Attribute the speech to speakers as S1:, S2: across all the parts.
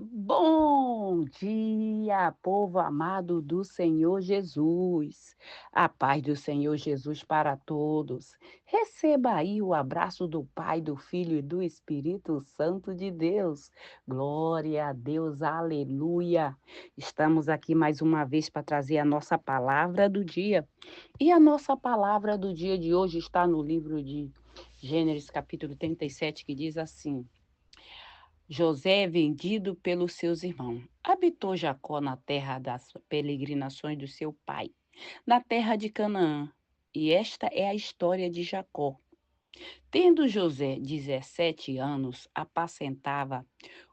S1: Bom dia, povo amado do Senhor Jesus. A paz do Senhor Jesus para todos. Receba aí o abraço do Pai, do Filho e do Espírito Santo de Deus. Glória a Deus, aleluia. Estamos aqui mais uma vez para trazer a nossa palavra do dia. E a nossa palavra do dia de hoje está no livro de Gênesis, capítulo 37, que diz assim: José é vendido pelos seus irmãos. Habitou Jacó na terra das peregrinações do seu pai, na terra de Canaã. E esta é a história de Jacó. Tendo José 17 anos, apacentava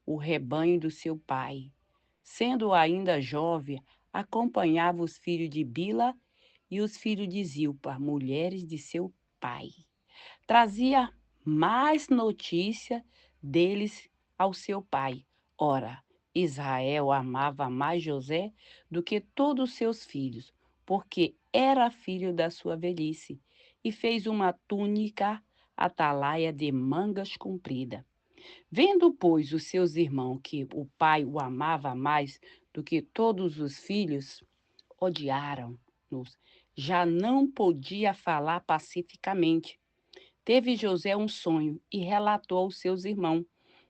S1: o rebanho do seu pai. Sendo ainda jovem, acompanhava os filhos de Bila e os filhos de Zilpa, mulheres de seu pai. Trazia mais notícia deles ao seu pai. Ora, Israel amava mais José do que todos os seus filhos, porque era filho da sua velhice, e fez uma túnica atalaia de mangas compridas. Vendo, pois, os seus irmãos que o pai o amava mais do que todos os filhos, odiaram-nos. Já não podia falar pacificamente. Teve José um sonho e relatou aos seus irmãos,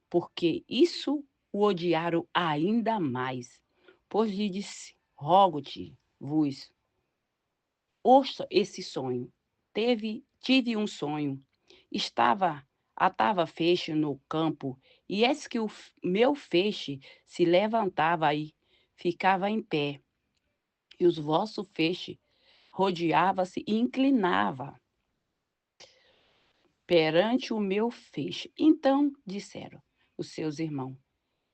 S1: porque isso o odiaram ainda mais. Pois lhe disse: Rogo-te-vos, ouça esse sonho. Tive um sonho. Atava feixe no campo, e eis que meu feixe se levantava e ficava em pé, e os vossos feixes rodeava-se e inclinava perante o meu feixe. Então disseram os seus irmãos: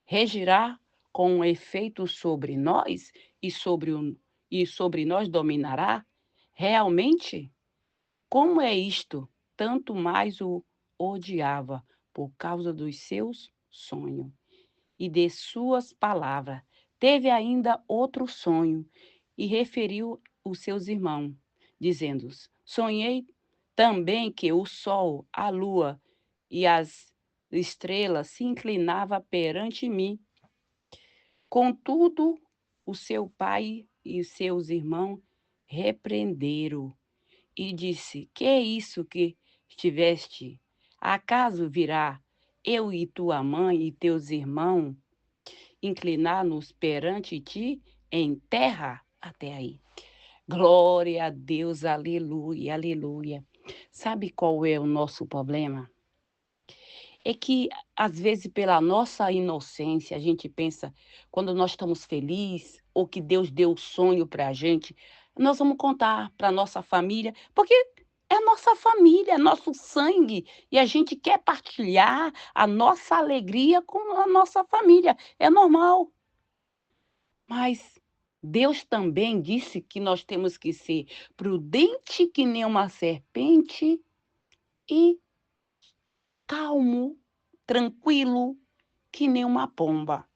S1: regirá com um efeito sobre nós e sobre nós dominará? Realmente, como é isto? Tanto mais o odiava por causa dos seus sonhos e de suas palavras. Teve ainda outro sonho e referiu os seus irmãos, dizendo: sonhei também que o sol, a lua e as estrelas se inclinavam perante mim. Contudo, o seu pai e os seus irmãos repreenderam e disse: que é isso que estiveste? Acaso virá eu e tua mãe e teus irmãos inclinar-nos perante ti em terra? Até aí. Glória a Deus, aleluia, aleluia. Sabe qual é o nosso problema? É que, às vezes, pela nossa inocência, a gente pensa, quando nós estamos felizes, ou que Deus deu o sonho para a gente, nós vamos contar para a nossa família, porque é nossa família, é nosso sangue, e a gente quer partilhar a nossa alegria com a nossa família. É normal, mas Deus também disse que nós temos que ser prudente que nem uma serpente e calmo, tranquilo que nem uma pomba.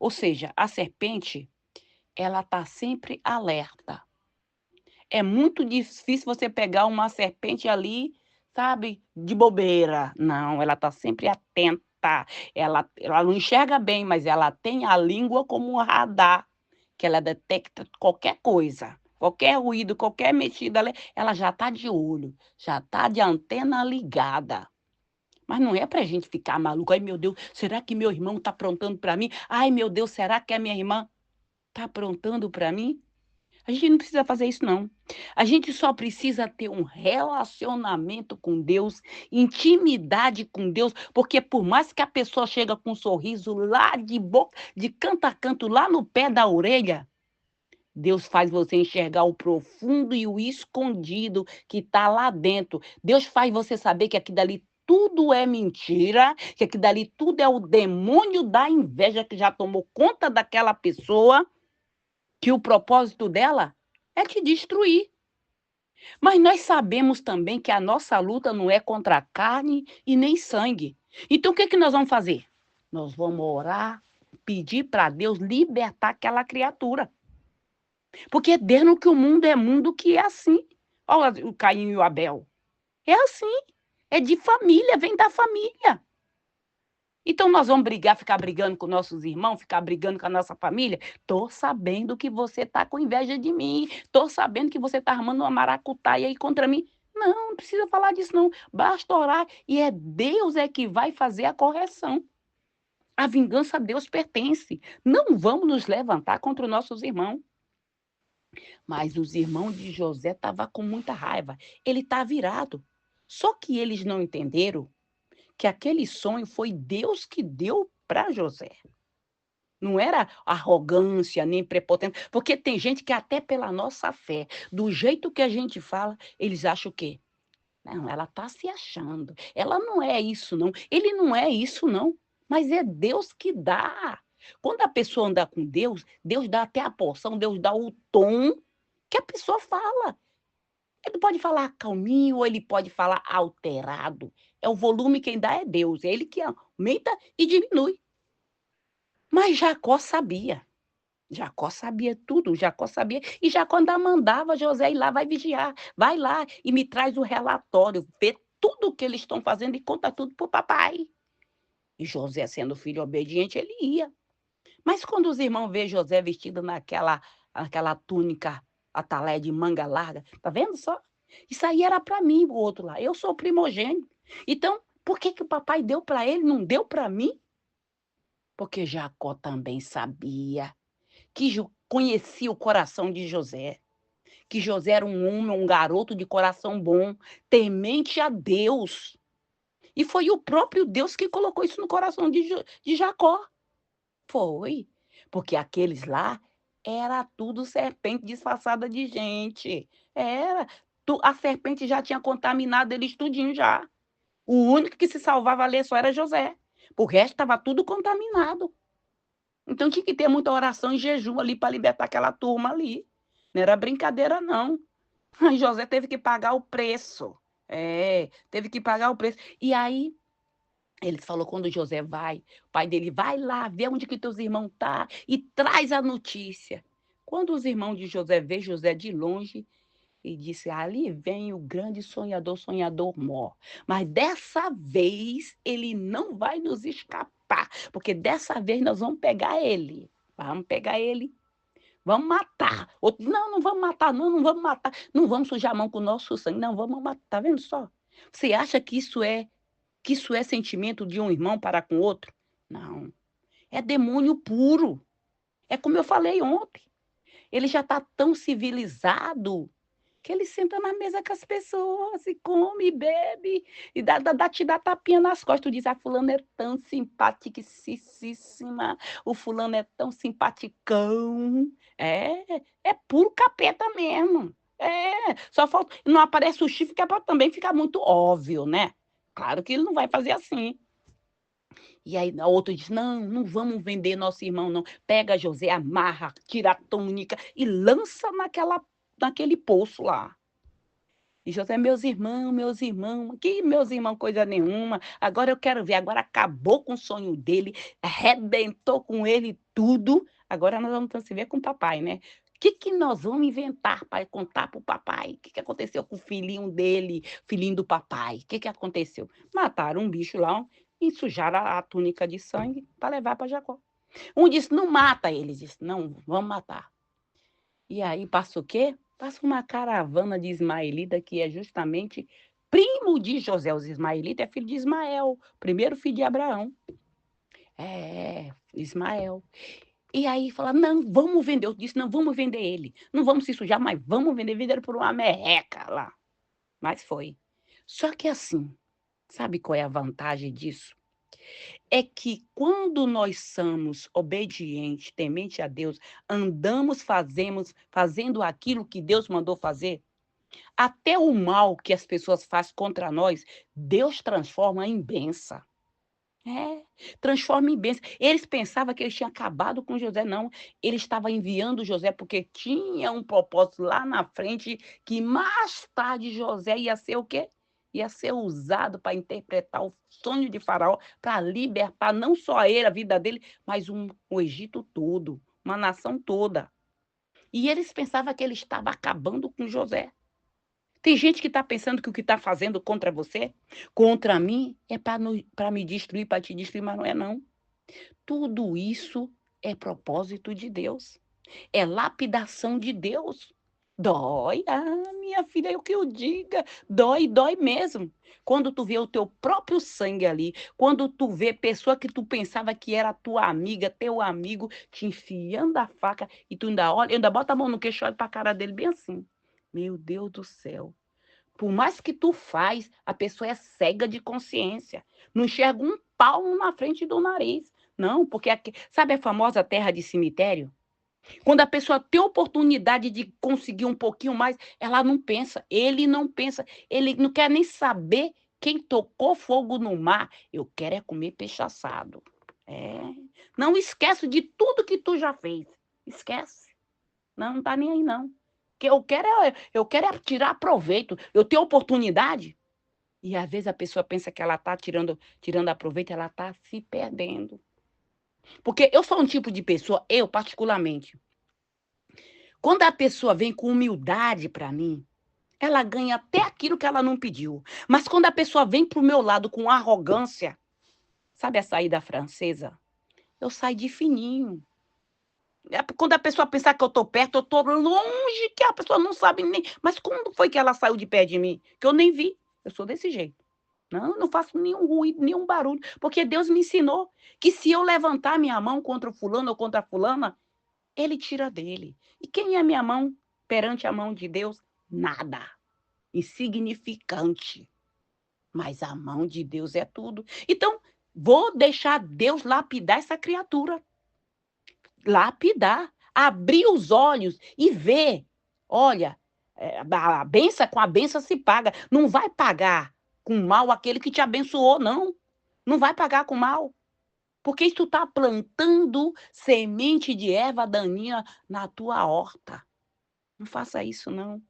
S1: Ou seja, a serpente, ela está sempre alerta. É muito difícil você pegar uma serpente ali, sabe, de bobeira. Não, ela está sempre atenta. Ela não enxerga bem, mas ela tem a língua como um radar, que ela detecta qualquer coisa. Qualquer ruído, qualquer mexida, ela já está de olho, já está de antena ligada. Mas não é para a gente ficar maluco. Ai, meu Deus, será que meu irmão está aprontando para mim? Ai, meu Deus, será que a minha irmã está aprontando para mim? A gente não precisa fazer isso, não. A gente só precisa ter um relacionamento com Deus, intimidade com Deus, porque por mais que a pessoa chega com um sorriso lá de boca, de canto a canto, lá no pé da orelha, Deus faz você enxergar o profundo e o escondido que está lá dentro. Deus faz você saber que aqui dali tudo é mentira, que aqui dali tudo é o demônio da inveja que já tomou conta daquela pessoa, que o propósito dela é te destruir. Mas nós sabemos também que a nossa luta não é contra a carne e nem sangue. Então o que, que nós vamos fazer? Nós vamos orar, pedir para Deus libertar aquela criatura. Porque desde que o mundo é mundo que é assim. Olha o Caim e o Abel. É assim. É de família, vem da família. Então nós vamos brigar, ficar brigando com nossos irmãos, ficar brigando com a nossa família? Tô sabendo que você tá com inveja de mim, tô sabendo que você tá armando uma maracutaia aí contra mim. Não, não precisa falar disso não, basta orar e é Deus é que vai fazer a correção. A vingança a Deus pertence. Não vamos nos levantar contra os nossos irmãos. Mas os irmãos de José estavam com muita raiva. Ele está virado. Só que eles não entenderam que aquele sonho foi Deus que deu para José. Não era arrogância nem prepotência, porque tem gente que até pela nossa fé, do jeito que a gente fala, eles acham o quê? Não, ela está se achando. Ela não é isso, não. Ele não é isso, não. Mas é Deus que dá. Quando a pessoa anda com Deus, Deus dá até a porção, Deus dá o tom que a pessoa fala. Ele pode falar calminho ou ele pode falar alterado. É o volume quem dá é Deus. É ele que aumenta e diminui. Mas Jacó sabia. Jacó sabia tudo, Jacó sabia. E Jacó ainda mandava José ir lá, vai vigiar, vai lá e me traz o relatório, vê tudo o que eles estão fazendo e conta tudo para o papai. E José, sendo filho obediente, ele ia. Mas quando os irmãos vê José vestido aquela túnica atalé de manga larga, tá vendo só? Isso aí era para mim, o outro lá. Eu sou primogênito. Então, por que o papai deu para ele, não deu para mim? Porque Jacó também sabia que conhecia o coração de José, que José era um homem, um garoto de coração bom, temente a Deus. E foi o próprio Deus que colocou isso no coração de Jacó. Foi, porque aqueles lá era tudo serpente disfarçada de gente. Era. A serpente já tinha contaminado eles tudinho já. O único que se salvava ali só era José. O resto estava tudo contaminado. Então tinha que ter muita oração e jejum ali para libertar aquela turma ali. Não era brincadeira, não. Aí José teve que pagar o preço. Teve que pagar o preço. E aí, ele falou, quando José vai, o pai dele, vai lá, vê onde que teus irmãos tá e traz a notícia. Quando os irmãos de José vê José de longe, e disse, ali vem o grande sonhador, sonhador mor. Mas dessa vez ele não vai nos escapar, porque dessa vez nós vamos pegar ele. Vamos pegar ele, vamos matar. Outro, não, não vamos matar, não, não vamos matar. Não vamos sujar a mão com o nosso sangue, não, vamos matar. Tá vendo só? Você acha que isso é sentimento de um irmão para com outro? Não. É demônio puro. É como eu falei ontem. Ele já está tão civilizado que ele senta na mesa com as pessoas e come, bebe, e te dá tapinha nas costas. Tu diz, a fulana é tão simpaticíssima, o fulano é tão simpaticão. É puro capeta mesmo. Só falta, não aparece o chifre que é para também ficar muito óbvio, né? Claro que ele não vai fazer assim. E aí a outra diz, não, não vamos vender nosso irmão, não. Pega José, amarra, tira a túnica e lança naquele poço lá. E José, meus irmãos, que meus irmãos, coisa nenhuma. Agora eu quero ver, agora acabou com o sonho dele, arrebentou com ele tudo. Agora nós vamos se ver com o papai, né? O que nós vamos inventar para contar para o papai? O que aconteceu com o filhinho dele, filhinho do papai? O que aconteceu? Mataram um bicho lá e sujaram a túnica de sangue para levar para Jacó. Um disse, não mata ele. Disse, não, vamos matar. E aí passa o quê? Passa uma caravana de ismaelita que é justamente primo de José. Os ismaelitas é filho de Ismael, primeiro filho de Abraão. Ismael. E aí fala, não, vamos vender. Eu disse, não, vamos vender ele. Não vamos se sujar, mas vamos vender. Venderam por uma merreca lá. Mas foi. Só que assim, sabe qual é a vantagem disso? É que quando nós somos obedientes, temente a Deus, andamos, fazendo aquilo que Deus mandou fazer, até o mal que as pessoas fazem contra nós, Deus transforma em bênção. Transforma em bênção. Eles pensavam que eles tinham acabado com José, não. Ele estava enviando José porque tinha um propósito lá na frente que mais tarde José ia ser o quê? Ia ser usado para interpretar o sonho de Faraó, para libertar não só ele, a vida dele, mas o Egito todo, uma nação toda. E eles pensavam que ele estava acabando com José. Tem gente que está pensando que o que está fazendo contra você, contra mim, é para me destruir, para te destruir, mas não é não. Tudo isso é propósito de Deus. É lapidação de Deus. Dói, minha filha, é o que eu diga, dói, dói mesmo. Quando tu vê o teu próprio sangue ali, quando tu vê pessoa que tu pensava que era tua amiga, teu amigo, te enfiando a faca e tu ainda olha, ainda bota a mão no queixo e olha pra cara dele bem assim. Meu Deus do céu. Por mais que tu faz, a pessoa é cega de consciência. Não enxerga um palmo na frente do nariz. Não, porque aqui, sabe a famosa terra de cemitério? Quando a pessoa tem oportunidade de conseguir um pouquinho mais, ela não pensa, ele não pensa, ele não quer nem saber quem tocou fogo no mar. Eu quero é comer peixe assado. É. Não esquece de tudo que tu já fez. Esquece. Não, não tá nem aí, não. Que eu quero é tirar proveito. Eu tenho oportunidade. E às vezes a pessoa pensa que ela tá tirando a proveito, ela tá se perdendo. Porque eu sou um tipo de pessoa, eu particularmente, quando a pessoa vem com humildade para mim, ela ganha até aquilo que ela não pediu. Mas quando a pessoa vem pro meu lado com arrogância, sabe a saída francesa? Eu saio de fininho. Quando a pessoa pensar que eu tô perto, eu tô longe, que a pessoa não sabe nem. Mas quando foi que ela saiu de perto de mim? Que eu nem vi. Eu sou desse jeito. Não, não faço nenhum ruído, nenhum barulho. Porque Deus me ensinou que se eu levantar minha mão contra o fulano ou contra a fulana, ele tira dele. E quem é minha mão perante a mão de Deus? Nada. Insignificante. Mas a mão de Deus é tudo. Então, vou deixar Deus lapidar essa criatura. Lapidar. Abrir os olhos e ver. Olha, a benção com a benção se paga. Não vai pagar com mal aquele que te abençoou, não. Não vai pagar com mal. Porque isso está plantando semente de erva daninha na tua horta. Não faça isso, não.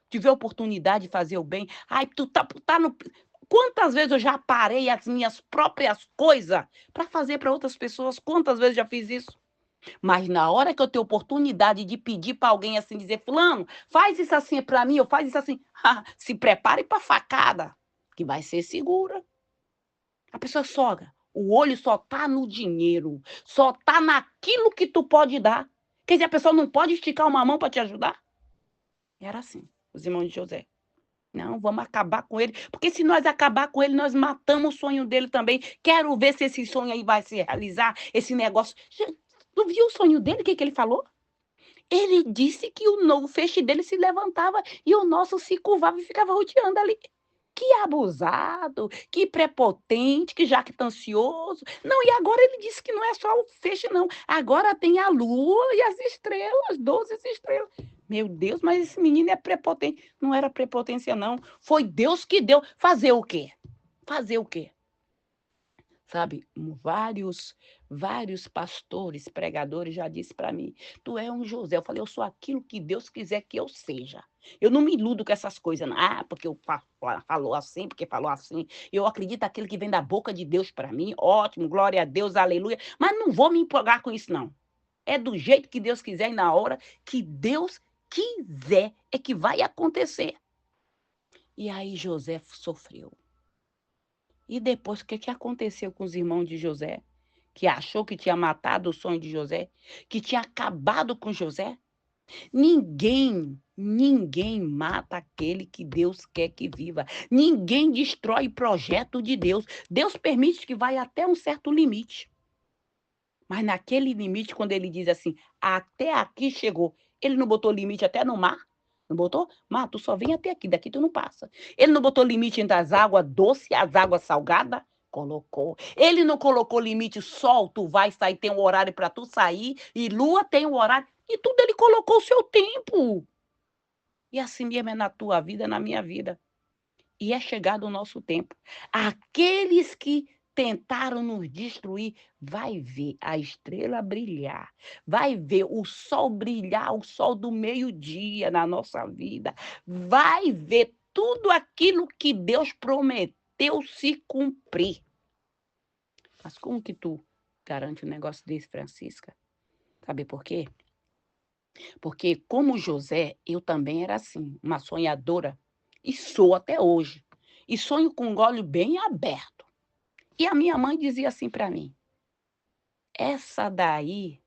S1: Tiver oportunidade de fazer o bem. Ai, tu tá no. Quantas vezes eu já parei as minhas próprias coisas para fazer para outras pessoas? Quantas vezes já fiz isso? Mas na hora que eu tenho oportunidade de pedir para alguém assim, dizer, fulano, faz isso assim para mim, ou faz isso assim, se prepare para facada, que vai ser segura. A pessoa sogra, o olho só tá no dinheiro, só tá naquilo que tu pode dar. Quer dizer, a pessoa não pode esticar uma mão para te ajudar? Era assim, os irmãos de José. Não, vamos acabar com ele, porque se nós acabar com ele, nós matamos o sonho dele também. Quero ver se esse sonho aí vai se realizar, esse negócio. Tu viu o sonho dele? O que ele falou? Ele disse que o feixe dele se levantava e o nosso se curvava e ficava rodeando ali. Que abusado, que prepotente, que jactancioso. Não, e agora ele disse que não é só o feixe, não. Agora tem a lua e as estrelas, 12 estrelas. Meu Deus, mas esse menino é prepotente. Não era prepotência, não. Foi Deus que deu. Fazer o quê? Fazer o quê? Sabe, vários pastores, pregadores já disse para mim: "Tu é um José". Eu falei: "Eu sou aquilo que Deus quiser que eu seja". Eu não me iludo com essas coisas não. Porque eu falou assim, porque falou assim. Eu acredito aquilo que vem da boca de Deus para mim, ótimo, glória a Deus, aleluia, mas não vou me empolgar com isso não. É do jeito que Deus quiser e na hora que Deus quiser é que vai acontecer. E aí José sofreu. E depois, o que que aconteceu com os irmãos de José? Que achou que tinha matado o sonho de José? Que tinha acabado com José? Ninguém mata aquele que Deus quer que viva. Ninguém destrói o projeto de Deus. Deus permite que vai até um certo limite. Mas naquele limite, quando ele diz assim, até aqui chegou, ele não botou limite até no mar? Não botou? Mar, tu só vem até aqui, daqui tu não passa. Ele não botou limite entre as águas doces e as águas salgadas? Colocou. Ele não colocou limite, sol, tu vai sair, tem um horário para tu sair, e lua tem um horário, e tudo ele colocou o seu tempo. E assim mesmo é na tua vida, na minha vida. E é chegado o nosso tempo. Aqueles que tentaram nos destruir, vai ver a estrela brilhar, vai ver o sol brilhar, o sol do meio-dia na nossa vida, vai ver tudo aquilo que Deus prometeu se cumprir. Mas como que tu garante um negócio desse, Francisca? Sabe por quê? Porque como José, eu também era assim, uma sonhadora. E sou até hoje. E sonho com um olho bem aberto. E a minha mãe dizia assim para mim: essa daí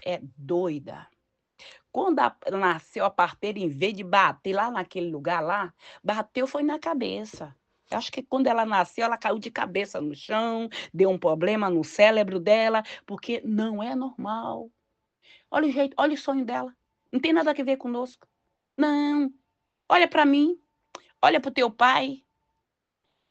S1: é doida. Quando nasceu a parteira, em vez de bater lá naquele lugar lá, bateu foi na cabeça. Eu acho que quando ela nasceu, ela caiu de cabeça no chão, deu um problema no cérebro dela, porque não é normal. Olha o jeito, olha o sonho dela. Não tem nada a ver conosco. Não. Olha para mim, olha para o teu pai.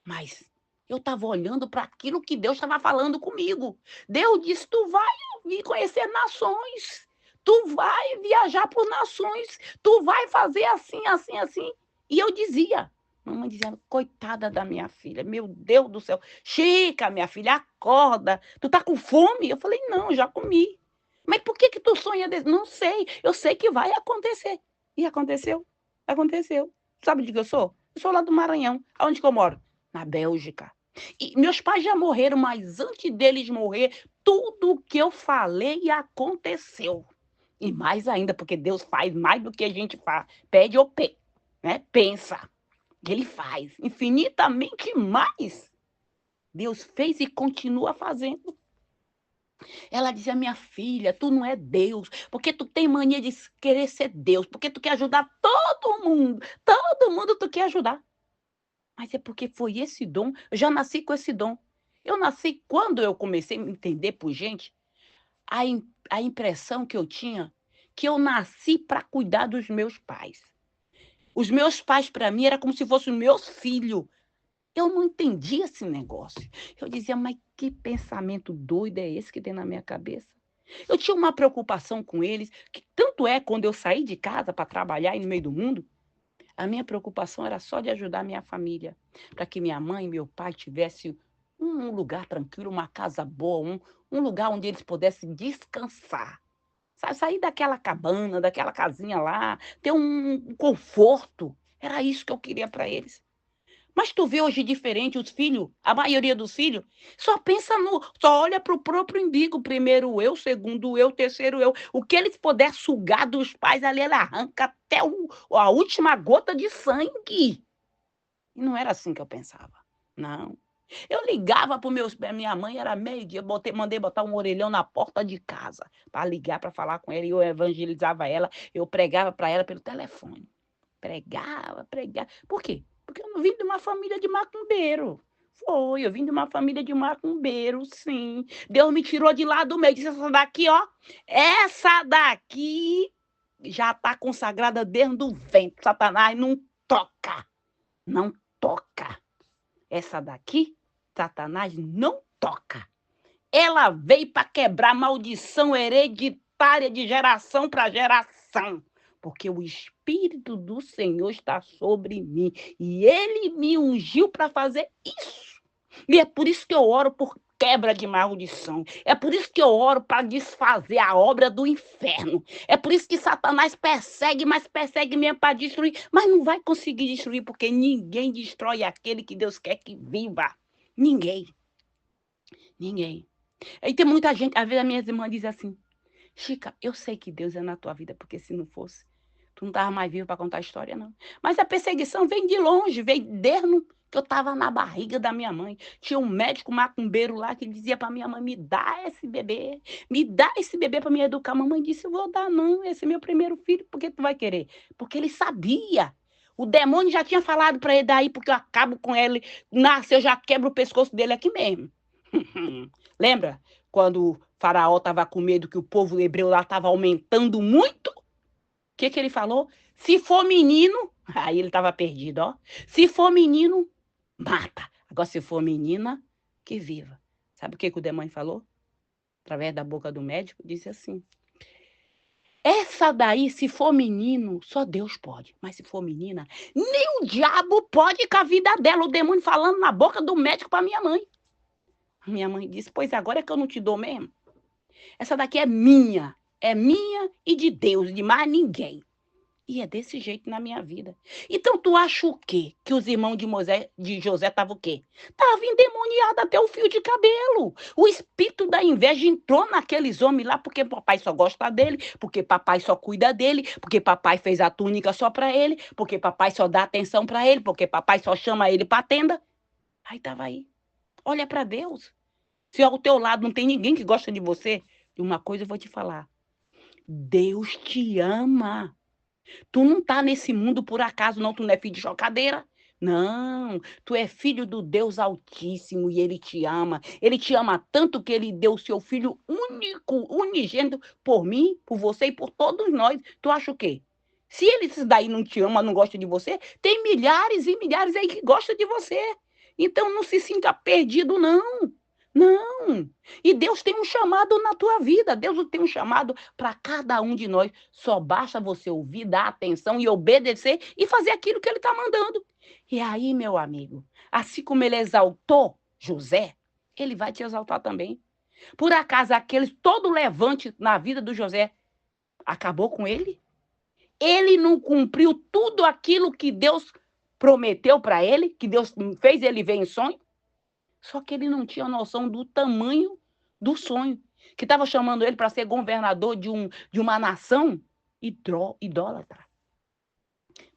S1: Mas eu estava olhando para aquilo que Deus estava falando comigo. Deus disse: tu vai vir conhecer nações. Tu vai viajar por nações. Tu vai fazer assim, assim, assim. E eu dizia, mamãe dizendo, coitada da minha filha, meu Deus do céu. Chica, minha filha, acorda. Tu tá com fome? Eu falei, não, já comi. Mas por que tu sonha desse? Não sei. Eu sei que vai acontecer. E aconteceu. Aconteceu. Sabe de que eu sou? Eu sou lá do Maranhão. Aonde que eu moro? Na Bélgica. E meus pais já morreram, mas antes deles morrer, tudo o que eu falei aconteceu. E mais ainda, porque Deus faz mais do que a gente faz. Pede ou né? Pensa. Ele faz infinitamente mais. Deus fez e continua fazendo. Ela dizia, minha filha, tu não é Deus, porque tu tem mania de querer ser Deus, porque tu quer ajudar todo mundo tu quer ajudar. Mas é porque foi esse dom, eu já nasci com esse dom. Eu nasci, quando eu comecei a me entender por gente, a impressão que eu tinha, que eu nasci para cuidar dos meus pais. Os meus pais, para mim, era como se fossem meus filhos. Eu não entendia esse negócio. Eu dizia, mas que pensamento doido é esse que tem na minha cabeça? Eu tinha uma preocupação com eles, que tanto é quando eu saí de casa para trabalhar aí no meio do mundo, a minha preocupação era só de ajudar a minha família, para que minha mãe e meu pai tivessem um lugar tranquilo, uma casa boa, um lugar onde eles pudessem descansar. Sair daquela cabana, daquela casinha lá, ter um conforto. Era isso que eu queria para eles. Mas tu vê hoje diferente os filhos, a maioria dos filhos, só olha para o próprio umbigo, primeiro eu, segundo eu, terceiro eu. O que eles puder sugar dos pais ali, ele arranca até a última gota de sangue. E não era assim que eu pensava, não. Eu ligava para minha mãe, era meio-dia, mandei botar um orelhão na porta de casa, para ligar, para falar com ela, e eu evangelizava ela, eu pregava para ela pelo telefone. Pregava. Por quê? Porque eu não vim de uma família de macumbeiro. Eu vim de uma família de macumbeiro, sim. Deus me tirou de lá do meio. Disse, essa daqui, ó. Essa daqui já está consagrada desde o ventre. Satanás não toca. Não toca. Essa daqui, Satanás não toca. Ela veio para quebrar maldição hereditária de geração para geração. Porque o Espírito do Senhor está sobre mim. E Ele me ungiu para fazer isso. E é por isso que eu oro por quebra de maldição. É por isso que eu oro para desfazer a obra do inferno. É por isso que Satanás persegue, mas persegue mesmo para destruir. Mas não vai conseguir destruir, porque ninguém destrói aquele que Deus quer que viva. Ninguém. Ninguém. E tem muita gente, às vezes as minhas irmãs dizem assim, Chica, eu sei que Deus é na tua vida, porque se não fosse, tu não estava mais vivo para contar a história, não. Mas a perseguição vem de longe, vem desde que eu estava na barriga da minha mãe. Tinha um médico macumbeiro lá que dizia para minha mãe, me dá esse bebê para me educar. A mamãe disse, eu vou dar não, esse é meu primeiro filho, por que tu vai querer? Porque ele sabia. O demônio já tinha falado para ele daí, porque eu acabo com ele, nasce, eu já quebro o pescoço dele aqui mesmo. Lembra quando o faraó estava com medo que o povo hebreu lá estava aumentando muito? O que ele falou? Se for menino, aí ele estava perdido, ó. Se for menino, mata. Agora, se for menina, que viva. Sabe o que o demônio falou? Através da boca do médico, disse assim, essa daí, se for menino, só Deus pode. Mas se for menina, nem o diabo pode com a vida dela. O demônio falando na boca do médico para minha mãe. Minha mãe disse, pois agora é que eu não te dou mesmo. Essa daqui é minha e de Deus, de mais ninguém. E é desse jeito na minha vida. Então tu acha o quê? Que os irmãos de José estavam o quê? Estavam endemoniados até o fio de cabelo. O espírito da inveja entrou naqueles homens lá porque papai só gosta dele, porque papai só cuida dele, porque papai fez a túnica só para ele, porque papai só dá atenção para ele, porque papai só chama ele para tenda. Aí estava aí. Olha para Deus. Se ao teu lado não tem ninguém que gosta de você, uma coisa eu vou te falar. Deus te ama. Tu não tá nesse mundo por acaso, não. Tu não é filho de chocadeira. Não, tu é filho do Deus Altíssimo e Ele te ama. Ele te ama tanto que Ele deu o seu Filho único, unigênito, por mim, por você e por todos nós. Tu acha o quê? Se esses daí não te ama, não gosta de você, tem milhares e milhares aí que gostam de você. Então não se sinta perdido, não. Não. E Deus tem um chamado na tua vida. Deus tem um chamado para cada um de nós. Só basta você ouvir, dar atenção e obedecer e fazer aquilo que ele está mandando. E aí, meu amigo, assim como ele exaltou José, ele vai te exaltar também. Por acaso, aquele todo levante na vida do José acabou com ele? Ele não cumpriu tudo aquilo que Deus prometeu para ele, que Deus fez ele ver em sonho? Só que ele não tinha noção do tamanho do sonho, que estava chamando ele para ser governador de uma nação idólatra.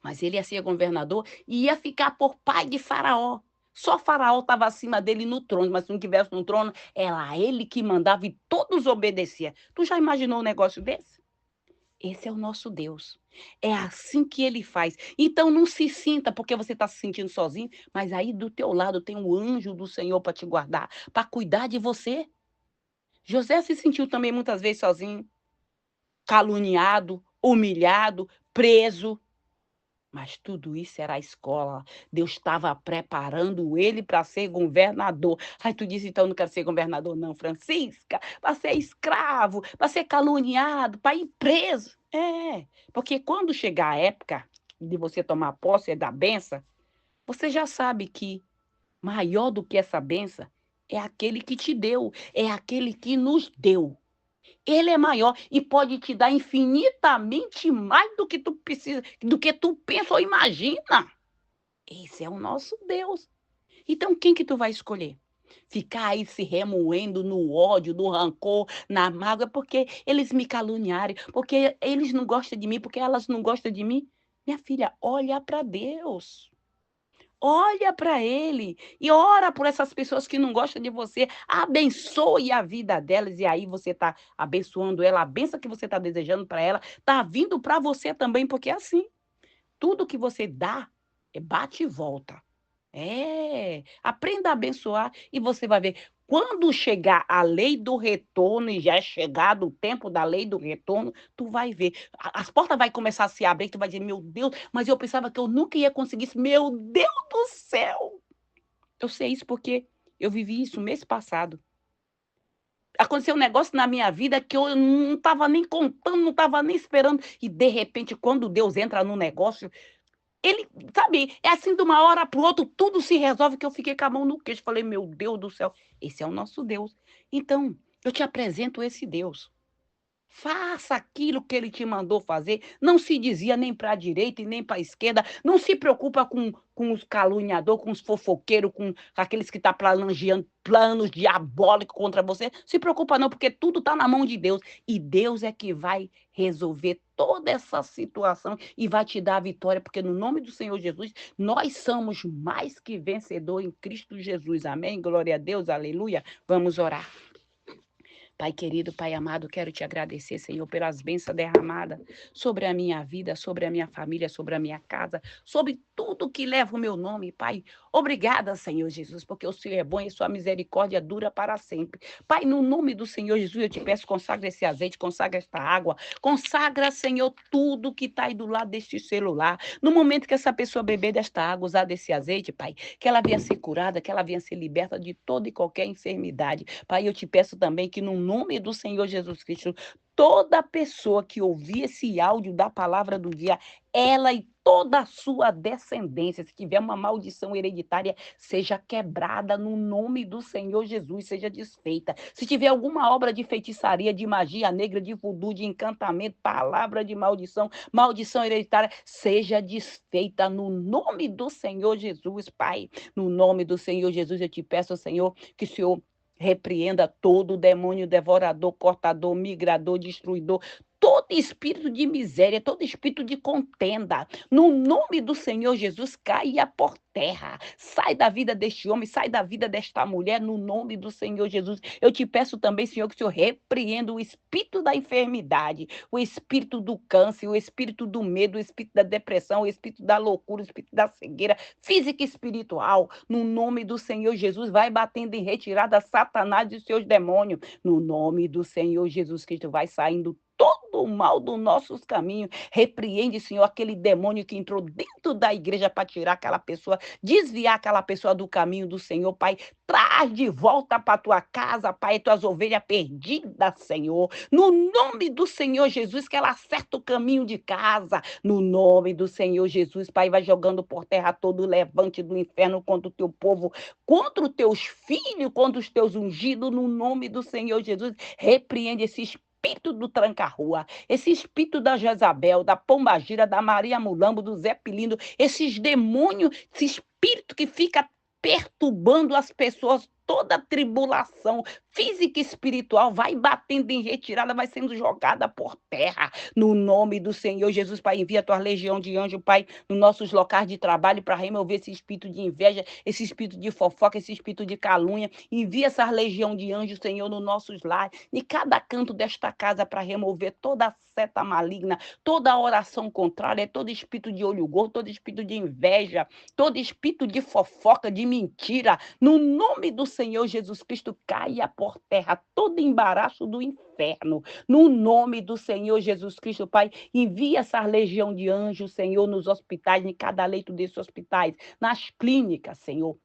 S1: Mas ele ia ser governador e ia ficar por pai de Faraó. Só Faraó estava acima dele no trono, mas se não tivesse no trono, era ele que mandava e todos obedeciam. Tu já imaginou um negócio desse? Esse é o nosso Deus. É assim que ele faz. Então não se sinta porque você está se sentindo sozinho, mas aí do teu lado tem um anjo do Senhor para te guardar, para cuidar de você. José se sentiu também muitas vezes sozinho, caluniado, humilhado, preso. Mas tudo isso era a escola. Deus estava preparando ele para ser governador. Aí tu disse, então, não quero ser governador, não, Francisca. Para ser escravo, para ser caluniado, para ir preso. É, porque quando chegar a época de você tomar posse da benção, você já sabe que maior do que essa benção é aquele que te deu, é aquele que nos deu. Ele é maior e pode te dar infinitamente mais do que tu precisa, do que tu pensa ou imagina. Esse é o nosso Deus. Então quem que tu vai escolher? Ficar aí se remoendo no ódio, no rancor, na mágoa, porque eles me caluniaram, porque eles não gostam de mim, porque elas não gostam de mim? Minha filha, olha para Deus. Olha para ele e ora por essas pessoas que não gostam de você. Abençoe a vida delas e aí você está abençoando ela. A bênção que você está desejando para ela está vindo para você também, porque é assim. Tudo que você dá, bate e volta. É, aprenda a abençoar e você vai ver. Quando chegar a lei do retorno, e já é chegado o tempo da lei do retorno, tu vai ver. As portas vai começar a se abrir, tu vai dizer, meu Deus, mas eu pensava que eu nunca ia conseguir isso. Meu Deus do céu! Eu sei isso porque eu vivi isso mês passado. Aconteceu um negócio na minha vida que eu não estava nem contando, não estava nem esperando. E, de repente, quando Deus entra no negócio, ele, sabe, é assim de uma hora para o outro, tudo se resolve que eu fiquei com a mão no queixo. Falei, meu Deus do céu, esse é o nosso Deus. Então, eu te apresento esse Deus. Faça aquilo que ele te mandou fazer. Não se desvia nem para a direita e nem para a esquerda. Não se preocupa com os caluniadores, com os fofoqueiros, com aqueles que estão planejando planos diabólicos contra você. Se preocupa não, porque tudo está na mão de Deus. E Deus é que vai resolver toda essa situação e vai te dar a vitória, porque no nome do Senhor Jesus, nós somos mais que vencedor em Cristo Jesus. Amém? Glória a Deus, aleluia. Vamos orar. Pai querido, Pai amado, quero te agradecer, Senhor, pelas bênçãos derramadas sobre a minha vida, sobre a minha família, sobre a minha casa, sobre tudo que leva o meu nome, Pai. Obrigada, Senhor Jesus, porque o Senhor é bom e sua misericórdia dura para sempre. Pai, no nome do Senhor Jesus, eu te peço, consagra esse azeite, consagra esta água, consagra, Senhor, tudo que está aí do lado deste celular. No momento que essa pessoa beber desta água, usar desse azeite, Pai, que ela venha ser curada, que ela venha ser liberta de toda e qualquer enfermidade. Pai, eu te peço também que no nome do Senhor Jesus Cristo, toda pessoa que ouvir esse áudio da palavra do dia, ela e toda a sua descendência, se tiver uma maldição hereditária, seja quebrada no nome do Senhor Jesus, seja desfeita. Se tiver alguma obra de feitiçaria, de magia negra, de voodoo, de encantamento, palavra de maldição, maldição hereditária, seja desfeita no nome do Senhor Jesus, Pai. No nome do Senhor Jesus, eu te peço, Senhor, que o Senhor repreenda todo demônio devorador, cortador, migrador, destruidor, todo espírito de miséria, todo espírito de contenda. No nome do Senhor Jesus, caia por terra. Sai da vida deste homem, sai da vida desta mulher, no nome do Senhor Jesus. Eu te peço também, Senhor, que o Senhor repreenda o espírito da enfermidade, o espírito do câncer, o espírito do medo, o espírito da depressão, o espírito da loucura, o espírito da cegueira física e espiritual. No nome do Senhor Jesus, vai batendo em retirada Satanás e seus demônios. No nome do Senhor Jesus Cristo, vai saindo todo o mal dos nossos caminhos. Repreende, Senhor, aquele demônio que entrou dentro da igreja para tirar aquela pessoa, desviar aquela pessoa do caminho do Senhor, Pai. Traz de volta para tua casa, Pai, tuas ovelhas perdidas, Senhor. No nome do Senhor Jesus, que ela acerta o caminho de casa. No nome do Senhor Jesus, Pai, vai jogando por terra todo o levante do inferno contra o teu povo, contra os teus filhos, contra os teus ungidos, no nome do Senhor Jesus. Repreende esse espírito do tranca-rua, esse espírito da Jezabel, da Pombagira, da Maria Mulambo, do Zé Pilindo, esses demônios, esse espírito que fica perturbando as pessoas, toda tribulação física e espiritual vai batendo em retirada, vai sendo jogada por terra. No nome do Senhor Jesus, Pai, envia a tua legião de anjo, Pai, nos nossos locais de trabalho para remover esse espírito de inveja, esse espírito de fofoca, esse espírito de calúnia. Envia essa legião de anjos, Senhor, nos nossos lares, em cada canto desta casa para remover toda a seta maligna, toda a oração contrária, todo espírito de olho gordo, todo espírito de inveja, todo espírito de fofoca, de mentira. No nome do Senhor Jesus Cristo, caia por terra todo embaraço do inferno. No nome do Senhor Jesus Cristo, Pai, envia essa legião de anjos, Senhor, nos hospitais, em cada leito desses hospitais, nas clínicas, Senhor,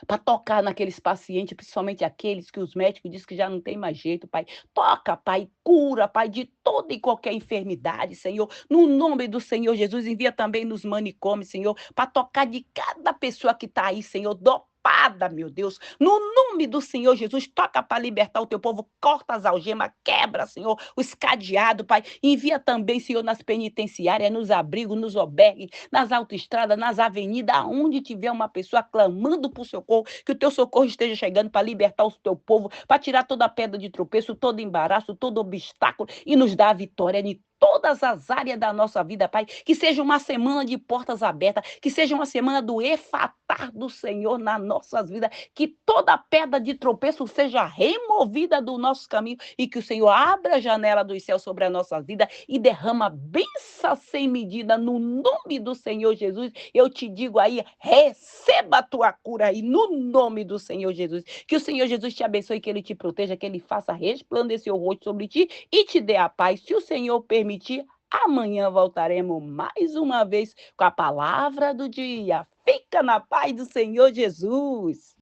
S1: para tocar naqueles pacientes, principalmente aqueles que os médicos dizem que já não tem mais jeito, Pai. Toca, Pai, cura, Pai, de toda e qualquer enfermidade, Senhor. No nome do Senhor Jesus, envia também nos manicômios, Senhor, para tocar de cada pessoa que está aí, Senhor, dopada, meu Deus. No nome do Senhor Jesus, toca para libertar o teu povo, corta as algemas, quebra, Senhor, os cadeados, Pai. Envia também, Senhor, nas penitenciárias, nos abrigos, nos albergues, nas autoestradas, nas avenidas, aonde tiver uma pessoa clamando por socorro, que o teu socorro esteja chegando para libertar o teu povo, para tirar toda a pedra de tropeço, todo embaraço, todo obstáculo e nos dar a vitória em todas as áreas da nossa vida, Pai. Que seja uma semana de portas abertas, que seja uma semana do efatar do Senhor nas nossas vidas, que toda pedra de tropeço seja removida do nosso caminho e que o Senhor abra a janela dos céus sobre a nossa vida e derrama bênção sem medida no nome do Senhor Jesus. Eu te digo aí, receba a tua cura aí no nome do Senhor Jesus. Que o Senhor Jesus te abençoe, que ele te proteja, que ele faça resplandecer o rosto sobre ti e te dê a paz. Se o Senhor permitir, amanhã voltaremos mais uma vez com a palavra do dia. Fica na paz do Senhor Jesus.